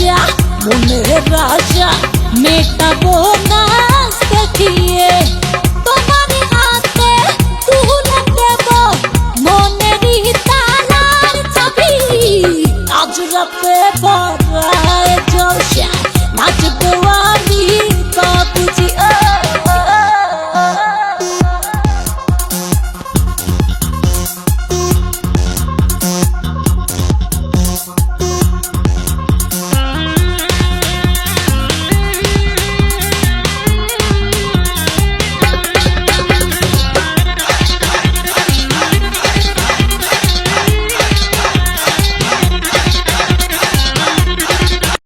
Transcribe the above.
রাজা মনের রাজা মেটাবো না দেখিয়ে তোমার হাতে তুলে দেব মনেরই তালার চাবি আজ রাতে ভরা